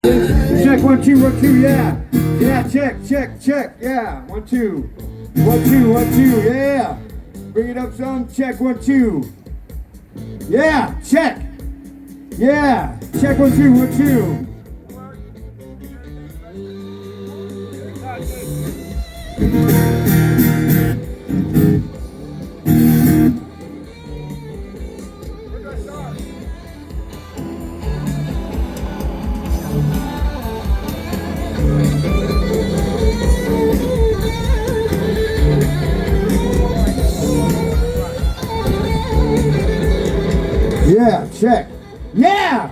Check 1 2 1 2, yeah. Yeah, check, yeah. 1 2 1 2 1 2, yeah. Bring it up some. Check 1 2. Yeah, check. Yeah, check 1 2 1 2. Yeah, check. Yeah!